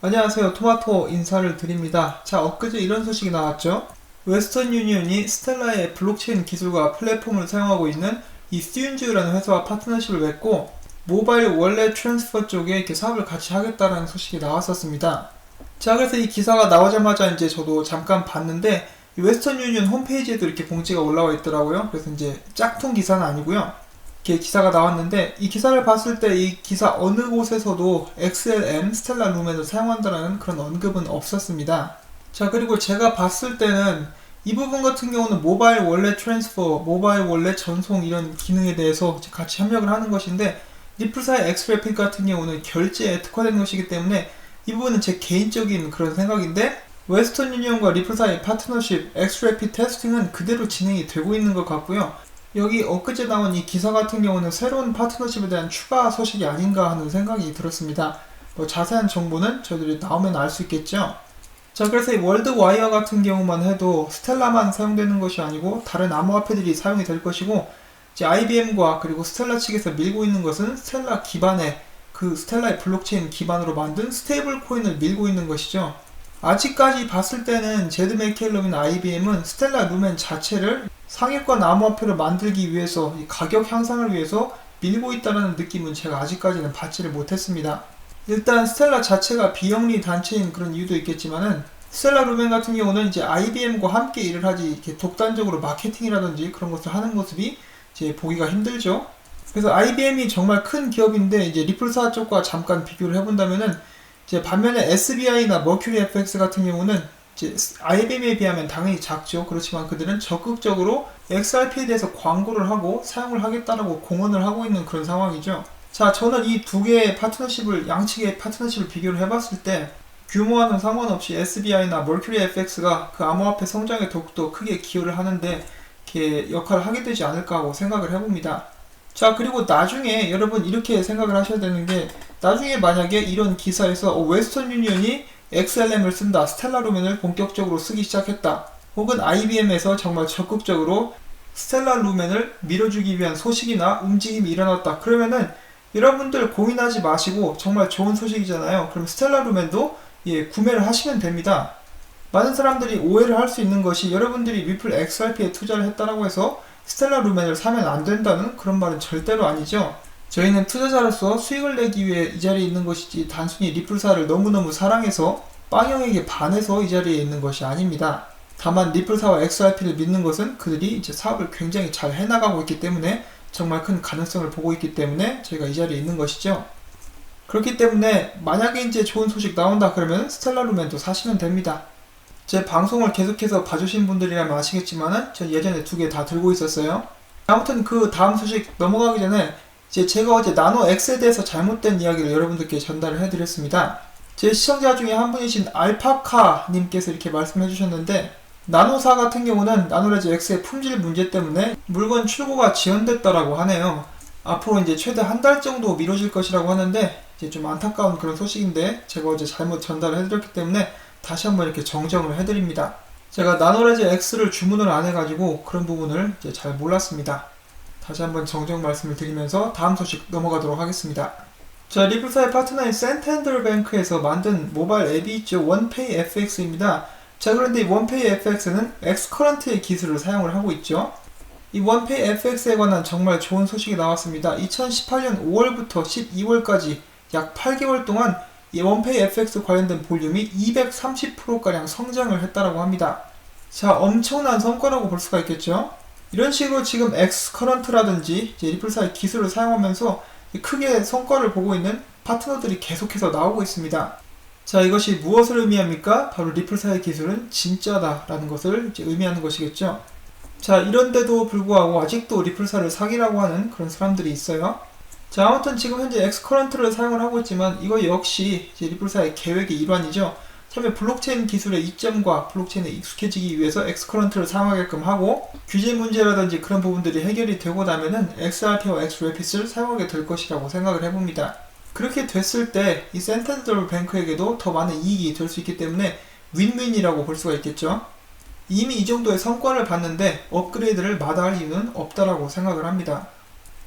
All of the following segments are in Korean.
안녕하세요. 토마토 인사를 드립니다. 자, 엊그제 이런 소식이 나왔죠. 웨스턴 유니온이 스텔라의 블록체인 기술과 플랫폼을 사용하고 있는 이 스윈즈라는 회사와 파트너십을 맺고 모바일 월렛 트랜스퍼 쪽에 이렇게 사업을 같이 하겠다라는 소식이 나왔었습니다. 자, 그래서 이 기사가 나오자마자 이제 저도 잠깐 봤는데 이 웨스턴 유니온 홈페이지에도 이렇게 공지가 올라와 있더라고요. 그래서 이제 짝퉁 기사는 아니고요. 이렇게 기사가 나왔는데 이 기사를 봤을 때 이 기사 어느 곳에서도 XLM 스텔라 루멘을 사용한다는 그런 언급은 없었습니다. 자, 그리고 제가 봤을 때는 이 부분 같은 경우는 모바일 월렛 트랜스퍼, 모바일 월렛 전송 이런 기능에 대해서 같이 협력을 하는 것인데 리플사의 엑스래픽 같은 경우는 결제에 특화된 것이기 때문에 이 부분은 제 개인적인 그런 생각인데 웨스턴 유니온과 리플사의 파트너십, 엑스래픽 테스팅은 그대로 진행이 되고 있는 것 같고요. 여기 엊그제 나온 이 기사 같은 경우는 새로운 파트너십에 대한 추가 소식이 아닌가 하는 생각이 들었습니다. 뭐 자세한 정보는 저희들이 나오면 알 수 있겠죠. 자, 그래서 이 월드와이어 같은 경우만 해도 스텔라만 사용되는 것이 아니고 다른 암호화폐들이 사용이 될 것이고 이제 IBM과 그리고 스텔라 측에서 밀고 있는 것은 스텔라 기반의 그 스텔라의 블록체인 기반으로 만든 스테이블 코인을 밀고 있는 것이죠. 아직까지 봤을 때는 제드 맥켈럼이나 IBM은 스텔라 루멘 자체를 상위권 암호화폐를 만들기 위해서 이 가격 향상을 위해서 밀고 있다는 느낌은 제가 아직까지는 받지를 못했습니다. 일단 스텔라 자체가 비영리 단체인 그런 이유도 있겠지만은 스텔라 루멘 같은 경우는 이제 IBM과 함께 일을 하지 이렇게 독단적으로 마케팅이라든지 그런 것을 하는 모습이 이제 보기가 힘들죠. 그래서 IBM이 정말 큰 기업인데 이제 리플사 쪽과 잠깐 비교를 해본다면은 이제 반면에 SBI나 머큐리 FX 같은 경우는 이제 IBM에 비하면 당연히 작죠. 그렇지만 그들은 적극적으로 XRP에 대해서 광고를 하고 사용을 하겠다라고 공언을 하고 있는 그런 상황이죠. 자, 저는 이 두 개의 파트너십을, 양측의 파트너십을 비교를 해봤을 때 규모와는 상관없이 SBI나 머큐리 FX가 그 암호화폐 성장에 더욱더 크게 기여를 하는데 이렇게 역할을 하게 되지 않을까 하고 생각을 해봅니다. 자, 그리고 나중에 여러분 이렇게 생각을 하셔야 되는 게 나중에 만약에 이런 기사에서 웨스턴 유니온이 XLM을 쓴다, 스텔라 루멘을 본격적으로 쓰기 시작했다, 혹은 IBM에서 정말 적극적으로 스텔라 루멘을 밀어주기 위한 소식이나 움직임이 일어났다. 그러면은 여러분들 고민하지 마시고 정말 좋은 소식이잖아요. 그럼 스텔라 루멘도 구매를 하시면 됩니다. 많은 사람들이 오해를 할 수 있는 것이 여러분들이 리플 XRP에 투자를 했다라고 해서 스텔라 루멘을 사면 안 된다는 그런 말은 절대로 아니죠. 저희는 투자자로서 수익을 내기 위해 이 자리에 있는 것이지 단순히 리플사를 너무너무 사랑해서 빵형에게 반해서 이 자리에 있는 것이 아닙니다. 다만 리플사와 XRP를 믿는 것은 그들이 이제 사업을 굉장히 잘 해나가고 있기 때문에 정말 큰 가능성을 보고 있기 때문에 저희가 이 자리에 있는 것이죠. 그렇기 때문에 만약에 이제 좋은 소식 나온다 그러면 스텔라 루멘도 사시면 됩니다. 제 방송을 계속해서 봐주신 분들이라면 아시겠지만은 전 예전에 두 개 다 들고 있었어요. 아무튼 그 다음 소식 넘어가기 전에 제가 어제 나노 X에 대해서 잘못된 이야기를 여러분들께 전달을 해드렸습니다. 제 시청자 중에 한 분이신 알파카님께서 이렇게 말씀해 주셨는데 나노사 같은 경우는 나노레즈 X의 품질 문제 때문에 물건 출고가 지연됐다라고 하네요. 앞으로 이제 최대 한 달 정도 미뤄질 것이라고 하는데 이제 좀 안타까운 그런 소식인데 제가 어제 잘못 전달을 해드렸기 때문에 다시 한번 이렇게 정정을 해드립니다. 제가 나노레즈 X를 주문을 안 해가지고 그런 부분을 이제 잘 몰랐습니다. 다시 한번 정정 말씀을 드리면서 다음 소식 넘어가도록 하겠습니다. 자, 리플사의 파트너인 센텐더 뱅크에서 만든 모바일 앱이 있죠. 원페이 FX입니다. 자, 그런데 이 원페이 FX는 엑스커런트의 기술을 사용을 하고 있죠. 이 원페이 FX에 관한 정말 좋은 소식이 나왔습니다. 2018년 5월부터 12월까지 약 8개월 동안 이 원페이 FX 관련된 볼륨이 230%가량 성장을 했다라고 합니다. 자, 엄청난 성과라고 볼 수가 있겠죠. 이런 식으로 지금 엑스커런트라든지 리플사의 기술을 사용하면서 크게 성과를 보고 있는 파트너들이 계속해서 나오고 있습니다. 자, 이것이 무엇을 의미합니까? 바로 리플사의 기술은 진짜다라는 것을 이제 의미하는 것이겠죠. 자, 이런데도 불구하고 아직도 리플사를 사기라고 하는 그런 사람들이 있어요. 자, 아무튼 지금 현재 엑스커런트를 사용을 하고 있지만 이거 역시 이제 리플사의 계획의 일환이죠. 처음에 블록체인 기술의 이점과 블록체인에 익숙해지기 위해서 엑스커런트를 사용하게끔 하고 규제 문제라든지 그런 부분들이 해결이 되고 나면은 XRP와 XRP를 사용하게 될 것이라고 생각을 해봅니다. 그렇게 됐을 때 이 센텐더 뱅크에게도 더 많은 이익이 될 수 있기 때문에 윈윈이라고 볼 수가 있겠죠. 이미 이 정도의 성과를 봤는데 업그레이드를 마다할 이유는 없다라고 생각을 합니다.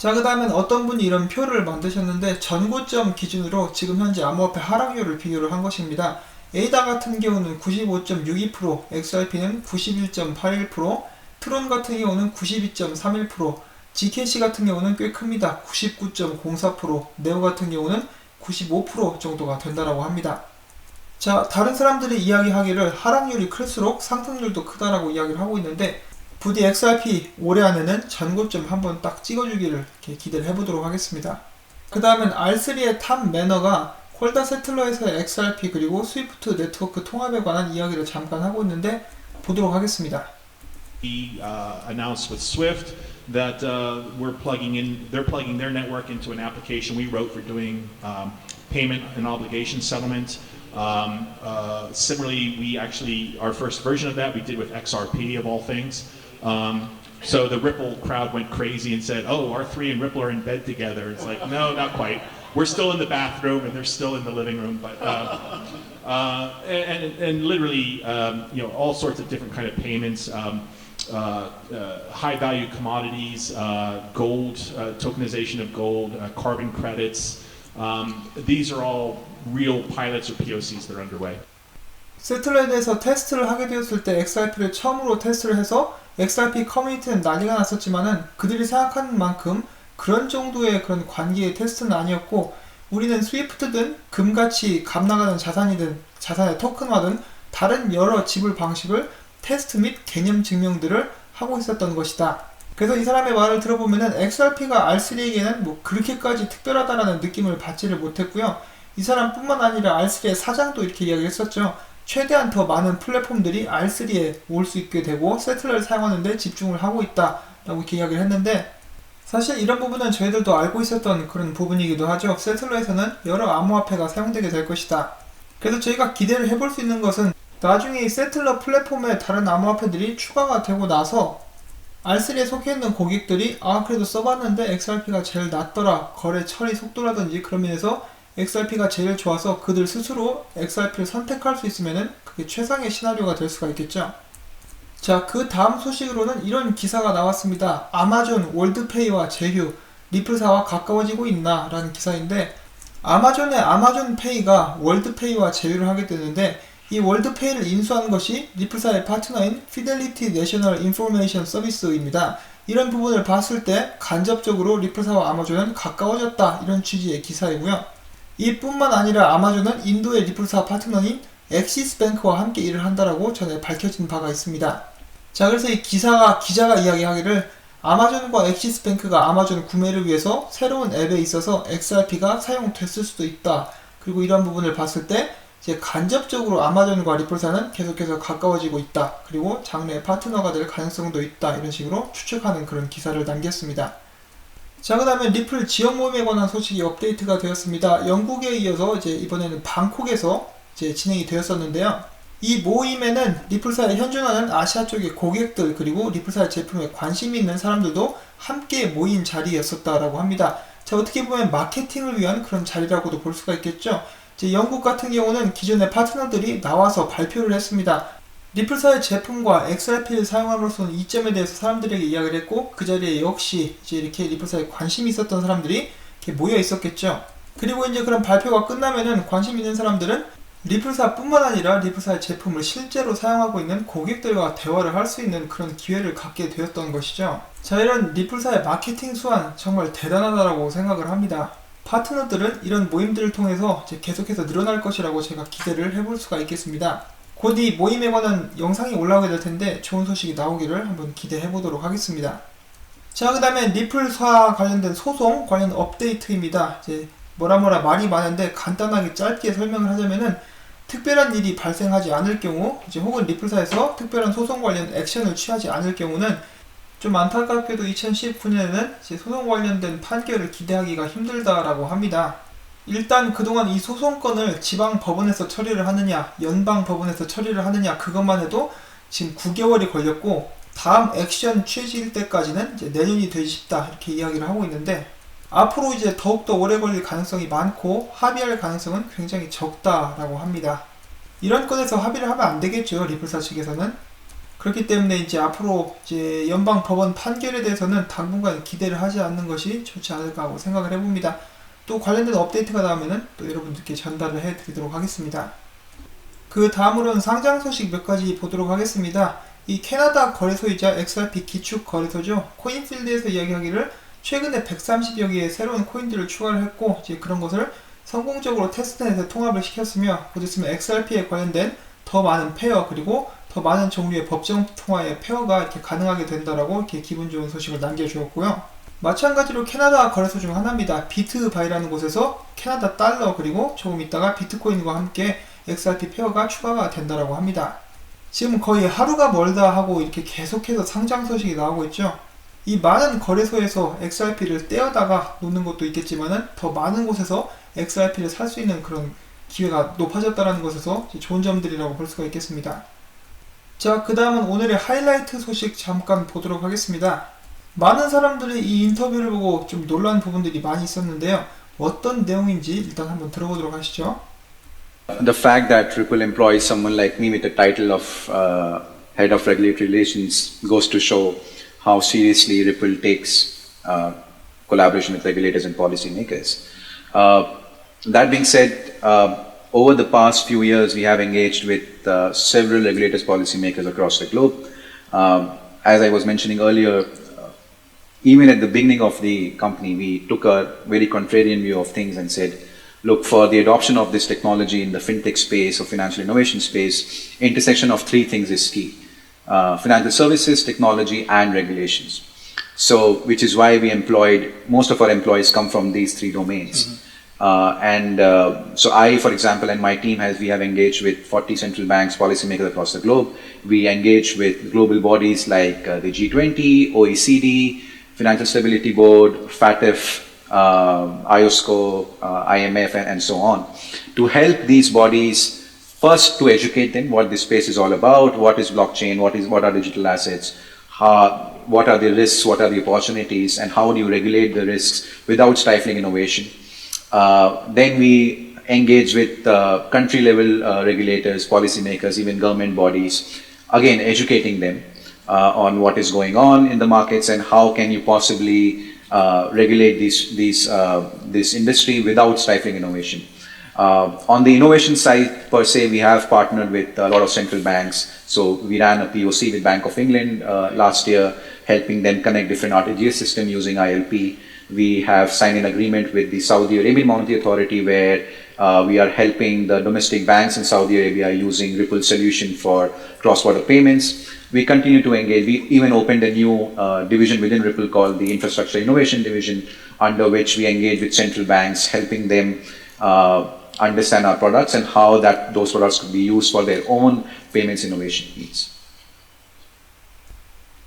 자, 그 다음엔 어떤 분이 이런 표를 만드셨는데 전고점 기준으로 지금 현재 암호화폐 하락률을 비교를 한 것입니다. 에이다 같은 경우는 95.62%, XRP는 91.81%, 트론 같은 경우는 92.31%, GKC 같은 경우는 꽤 큽니다. 99.04%, 네오 같은 경우는 95% 정도가 된다라고 합니다. 자, 다른 사람들이 이야기하기를 하락률이 클수록 상승률도 크다라고 이야기를 하고 있는데 부디 XRP 올해 안에는 전고점 한번 딱 찍어주기를 이렇게 기대를 해보도록 하겠습니다. 그 다음엔 R3의 탑 매너가 콜다 세틀러에서의 XRP 그리고 스위프트 네트워크 통합에 관한 이야기를 잠깐 하고 있는데 보도록 하겠습니다. We announced with Swift that they're plugging their network into an application we wrote for doing payment and obligation settlement. Similarly, our first version of that we did with XRP of all things. So the Ripple crowd went crazy and said, "Oh, R3 and Ripple are in bed together." It's like, no, not quite. We're still in the bathroom and they're still in the living room, but and literally, all sorts of different kind of payments, high value commodities, gold, tokenization of gold, carbon credits. These are all real pilots or POCs that are underway. 세틀러에 대해서 테스트를 하게 되었을 때 XRP를 처음으로 테스트를 해서 XRP 커뮤니티는 난리가 났었지만은 그들이 생각하는 만큼 그런 정도의 그런 관계의 테스트는 아니었고 우리는 스위프트든 금같이 값나가는 자산이든 자산의 토큰화든 다른 여러 지불 방식을 테스트 및 개념 증명들을 하고 있었던 것이다. 그래서 이 사람의 말을 들어보면은 XRP가 R3에게는 뭐 그렇게까지 특별하다라는 느낌을 받지를 못했고요. 이 사람뿐만 아니라 R3의 사장도 이렇게 이야기를 했었죠. 최대한 더 많은 플랫폼들이 R3에 올 수 있게 되고 세틀러를 사용하는 데 집중을 하고 있다 라고 이렇게 이야기를 했는데 사실 이런 부분은 저희들도 알고 있었던 그런 부분이기도 하죠. 세틀러에서는 여러 암호화폐가 사용되게 될 것이다. 그래서 저희가 기대를 해볼 수 있는 것은 나중에 이 세틀러 플랫폼에 다른 암호화폐들이 추가가 되고 나서 R3에 속해있는 고객들이 그래도 써봤는데 XRP가 제일 낫더라, 거래 처리 속도라든지 그런 면에서 XRP가 제일 좋아서 그들 스스로 XRP를 선택할 수 있으면은 그게 최상의 시나리오가 될 수가 있겠죠. 자, 그 다음 소식으로는 이런 기사가 나왔습니다. 아마존 월드페이와 제휴, 리플사와 가까워지고 있나? 라는 기사인데 아마존의 아마존페이가 월드페이와 제휴를 하게 되는데 이 월드페이를 인수한 것이 리플사의 파트너인 피델리티 내셔널 인포메이션 서비스입니다. 이런 부분을 봤을 때 간접적으로 리플사와 아마존은 가까워졌다 이런 취지의 기사이고요. 이뿐만 아니라 아마존은 인도의 리플사 파트너인 엑시스뱅크와 함께 일을 한다라고 전에 밝혀진 바가 있습니다. 자, 그래서 이 기자가 이야기하기를 아마존과 엑시스뱅크가 아마존 구매를 위해서 새로운 앱에 있어서 XRP가 사용됐을 수도 있다. 그리고 이런 부분을 봤을 때 이제 간접적으로 아마존과 리플사는 계속해서 가까워지고 있다. 그리고 장래의 파트너가 될 가능성도 있다. 이런 식으로 추측하는 그런 기사를 남겼습니다. 자, 그 다음에 리플 지역 모임에 관한 소식이 업데이트가 되었습니다. 영국에 이어서 이제 이번에는 방콕에서 이제 진행이 되었었는데요. 이 모임에는 리플사에 현존하는 아시아 쪽의 고객들 그리고 리플사의 제품에 관심이 있는 사람들도 함께 모인 자리였었다라고 합니다. 자, 어떻게 보면 마케팅을 위한 그런 자리라고도 볼 수가 있겠죠. 이제 영국 같은 경우는 기존의 파트너들이 나와서 발표를 했습니다. 리플사의 제품과 XRP를 사용함으로써는 이점에 대해서 사람들에게 이야기를 했고 그 자리에 역시 이제 이렇게 리플사에 관심이 있었던 사람들이 이렇게 모여 있었겠죠. 그리고 이제 그런 발표가 끝나면은 관심 있는 사람들은 리플사뿐만 아니라 리플사의 제품을 실제로 사용하고 있는 고객들과 대화를 할 수 있는 그런 기회를 갖게 되었던 것이죠. 자, 이런 리플사의 마케팅 수완 정말 대단하다고 생각을 합니다. 파트너들은 이런 모임들을 통해서 이제 계속해서 늘어날 것이라고 제가 기대를 해볼 수가 있겠습니다. 곧 이 모임에 관한 영상이 올라오게 될 텐데 좋은 소식이 나오기를 한번 기대해 보도록 하겠습니다. 자, 그 다음에 리플사 관련된 소송 관련 업데이트입니다. 이제 뭐라 말이 많은데 간단하게 짧게 설명을 하자면은 특별한 일이 발생하지 않을 경우 이제 혹은 리플사에서 특별한 소송 관련 액션을 취하지 않을 경우는 좀 안타깝게도 2019년에는 소송 관련된 판결을 기대하기가 힘들다라고 합니다. 일단 그동안 이 소송건을 지방 법원에서 처리를 하느냐 연방 법원에서 처리를 하느냐 그것만 해도 지금 9개월이 걸렸고 다음 액션 취해질 때까지는 이제 내년이 되기 쉽다 이렇게 이야기를 하고 있는데 앞으로 이제 더욱더 오래 걸릴 가능성이 많고 합의할 가능성은 굉장히 적다라고 합니다. 이런 건에서 합의를 하면 안 되겠죠, 리플사 측에서는. 그렇기 때문에 이제 앞으로 이제 연방 법원 판결에 대해서는 당분간 기대를 하지 않는 것이 좋지 않을까 하고 생각을 해봅니다. 또 관련된 업데이트가 나오면은 또 여러분들께 전달을 해드리도록 하겠습니다. 그 다음으로는 상장 소식 몇 가지 보도록 하겠습니다. 이 캐나다 거래소이자 XRP 기축 거래소죠. 코인필드에서 이야기하기를 최근에 130여 개의 새로운 코인들을 추가를 했고 이제 그런 것을 성공적으로 테스트넷에 통합을 시켰으며 곧 있으면 XRP에 관련된 더 많은 페어 그리고 더 많은 종류의 법정 통화의 페어가 이렇게 가능하게 된다라고 이렇게 기분 좋은 소식을 남겨주었고요. 마찬가지로 캐나다 거래소 중 하나입니다. 비트바이라는 곳에서 캐나다 달러 그리고 조금 있다가 비트코인과 함께 XRP 페어가 추가가 된다라고 합니다. 지금 거의 하루가 멀다 하고 이렇게 계속해서 상장 소식이 나오고 있죠. 이 많은 거래소에서 XRP를 떼어다가 놓는 것도 있겠지만은 더 많은 곳에서 XRP를 살 수 있는 그런 기회가 높아졌다는 것에서 좋은 점들이라고 볼 수가 있겠습니다. 자, 그 다음은 오늘의 하이라이트 소식 잠깐 보도록 하겠습니다. 많은 사람들이 이 인터뷰를 보고 좀 놀란 부분들이 많이 있었는데요. 어떤 내용인지 일단 한번 들어보도록 하시죠. The fact that Ripple employs someone like me with the title of Head of Regulatory Relations goes to show how seriously Ripple takes collaboration with regulators and policymakers. That being said, over the past few years, we have engaged with several regulators, policymakers across the globe. As I was mentioning earlier, even at the beginning of the company, we took a very contrarian view of things and said, look, for the adoption of this technology in the fintech space or financial innovation space, intersection of three things is key. Financial services, technology, and regulations. So, which is why we employed, most of our employees come from these three domains. So I, for example, and my team we have engaged with 40 central banks, policymakers across the globe. We engage with global bodies like the G20, OECD, Financial Stability Board, FATF, IOSCO, IMF, and so on, to help these bodies first to educate them what this space is all about, what is blockchain, what are digital assets, what are the risks, what are the opportunities, and how do you regulate the risks without stifling innovation. Then we engage with country level regulators, policymakers, even government bodies, again educating them on what is going on in the markets and how can you possibly regulate this industry without stifling innovation. On the innovation side per se, we have partnered with a lot of central banks. So we ran a POC with Bank of England last year, helping them connect different RTGS system using ILP. We have signed an agreement with the Saudi Arabian Monetary Authority where we are helping the domestic banks in Saudi Arabia using Ripple solution for cross-border payments. We continue to engage. We even opened a new division within Ripple called the Infrastructure Innovation Division, under which we engage with central banks, helping them understand our products and how those products could be used for their own payments innovation needs.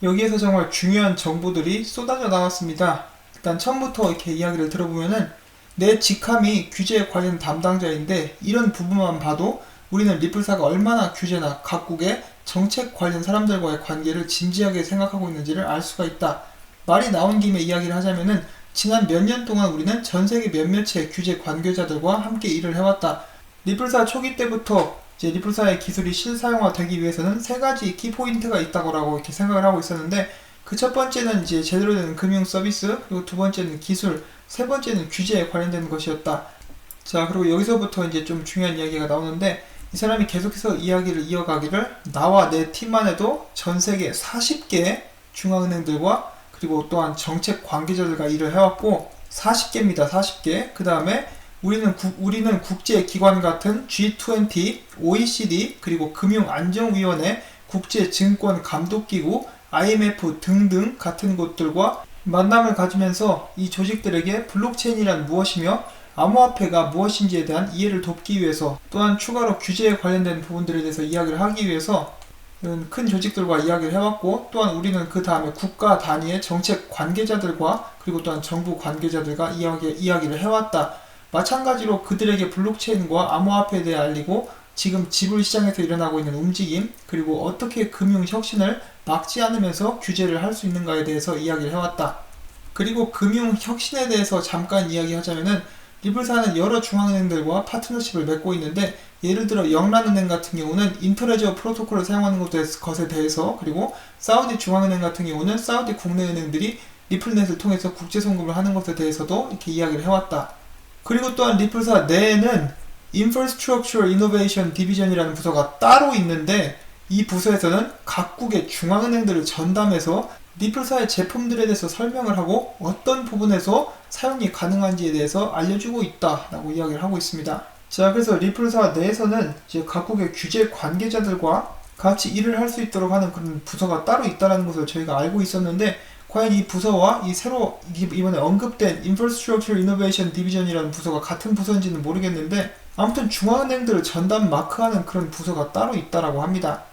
여기에서 정말 중요한 정보들이 쏟아져 나왔습니다. 일단 처음부터 이렇게 이야기를 들어보면은 내 직함이 규제 관련 담당자인데 이런 부분만 봐도 우리는 리플사가 얼마나 규제나 각국의 정책 관련 사람들과의 관계를 진지하게 생각하고 있는지를 알 수가 있다. 말이 나온 김에 이야기를 하자면은 지난 몇 년 동안 우리는 전 세계 몇몇의 규제 관계자들과 함께 일을 해왔다. 리플사 초기 때부터 이제 리플사의 기술이 실사용화되기 위해서는 세 가지 키포인트가 있다고 이렇게 생각을 하고 있었는데 그 첫 번째는 이제 제대로 된 금융 서비스, 그리고 두 번째는 기술, 세 번째는 규제에 관련된 것이었다. 자, 그리고 여기서부터 이제 좀 중요한 이야기가 나오는데 이 사람이 계속해서 이야기를 이어가기를 나와 내 팀만 해도 전 세계 40개의 중앙은행들과 그리고 또한 정책 관계자들과 일을 해왔고 40개입니다. 40개. 그 다음에 우리는 국제기관 같은 G20, OECD, 그리고 금융안정위원회, 국제증권감독기구, IMF 등등 같은 곳들과 만남을 가지면서 이 조직들에게 블록체인이란 무엇이며 암호화폐가 무엇인지에 대한 이해를 돕기 위해서 또한 추가로 규제에 관련된 부분들에 대해서 이야기를 하기 위해서 이런 큰 조직들과 이야기를 해왔고 또한 우리는 그 다음에 국가 단위의 정책 관계자들과 그리고 또한 정부 관계자들과 이야기를 해왔다. 마찬가지로 그들에게 블록체인과 암호화폐에 대해 알리고 지금 지불 시장에서 일어나고 있는 움직임 그리고 어떻게 금융 혁신을 막지 않으면서 규제를 할 수 있는가에 대해서 이야기를 해왔다. 그리고 금융 혁신에 대해서 잠깐 이야기하자면은 리플사는 여러 중앙은행들과 파트너십을 맺고 있는데, 예를 들어 영란은행 같은 경우는 인터레저 프로토콜을 사용하는 것에 대해서, 그리고 사우디 중앙은행 같은 경우는 사우디 국내은행들이 리플넷을 통해서 국제송금을 하는 것에 대해서도 이렇게 이야기를 해왔다. 그리고 또한 리플사 내에는 Infrastructure Innovation Division이라는 부서가 따로 있는데, 이 부서에서는 각국의 중앙은행들을 전담해서 리플사의 제품들에 대해서 설명을 하고 어떤 부분에서 사용이 가능한지에 대해서 알려주고 있다라고 이야기를 하고 있습니다. 자, 그래서 리플사 내에서는 이제 각국의 규제 관계자들과 같이 일을 할 수 있도록 하는 그런 부서가 따로 있다는 것을 저희가 알고 있었는데, 과연 이 부서와 이 새로 이번에 언급된 Infrastructure Innovation Division이라는 부서가 같은 부서인지는 모르겠는데, 아무튼 중앙은행들을 전담 마크하는 그런 부서가 따로 있다라고 합니다.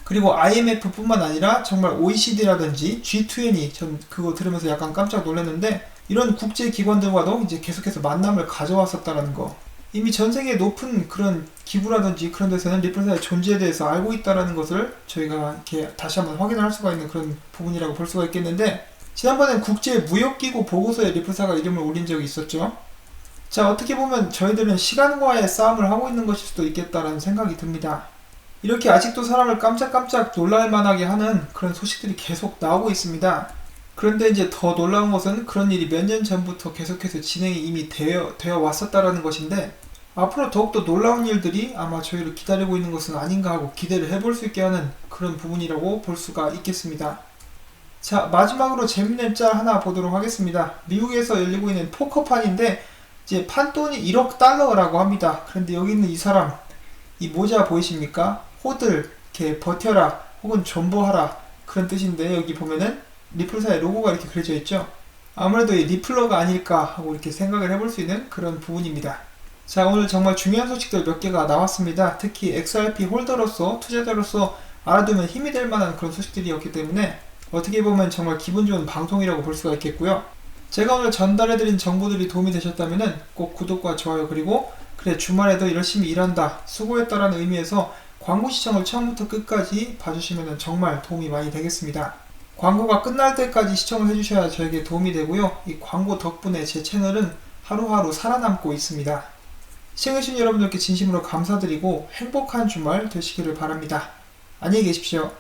그리고 IMF뿐만 아니라 정말 OECD라든지 G20, 전 그거 들으면서 약간 깜짝 놀랐는데, 이런 국제기관들과도 이제 계속해서 만남을 가져왔었다는 거. 이미 전 세계 높은 그런 기구라든지 그런 데서는 리플사의 존재에 대해서 알고 있다는 것을 저희가 이렇게 다시 한번 확인을 할 수가 있는 그런 부분이라고 볼 수가 있겠는데, 지난번엔 국제무역기구 보고서에 리플사가 이름을 올린 적이 있었죠. 자, 어떻게 보면 저희들은 시간과의 싸움을 하고 있는 것일 수도 있겠다라는 생각이 듭니다. 이렇게 아직도 사람을 깜짝깜짝 놀랄만하게 하는 그런 소식들이 계속 나오고 있습니다. 그런데 이제 더 놀라운 것은 그런 일이 몇 년 전부터 계속해서 진행이 이미 되어 왔었다라는 것인데, 앞으로 더욱더 놀라운 일들이 아마 저희를 기다리고 있는 것은 아닌가 하고 기대를 해볼 수 있게 하는 그런 부분이라고 볼 수가 있겠습니다. 자, 마지막으로 재밌는 짤 하나 보도록 하겠습니다. 미국에서 열리고 있는 포커판인데, 이제 판돈이 1억 달러라고 합니다. 그런데 여기 있는 이 사람, 이 모자 보이십니까? 호들, 이렇게 버텨라 혹은 존버하라 그런 뜻인데, 여기 보면은 리플사의 로고가 이렇게 그려져 있죠. 아무래도 이 리플러가 아닐까 하고 이렇게 생각을 해볼 수 있는 그런 부분입니다. 자, 오늘 정말 중요한 소식들 몇 개가 나왔습니다. 특히 XRP 홀더로서, 투자자로서 알아두면 힘이 될 만한 그런 소식들이었기 때문에 어떻게 보면 정말 기분 좋은 방송이라고 볼 수가 있겠고요. 제가 오늘 전달해드린 정보들이 도움이 되셨다면 꼭 구독과 좋아요, 그리고 그래 주말에도 열심히 일한다, 수고했다라는 의미에서 광고 시청을 처음부터 끝까지 봐주시면 정말 도움이 많이 되겠습니다. 광고가 끝날 때까지 시청을 해주셔야 저에게 도움이 되고요. 이 광고 덕분에 제 채널은 하루하루 살아남고 있습니다. 시청해주신 여러분들께 진심으로 감사드리고 행복한 주말 되시기를 바랍니다. 안녕히 계십시오.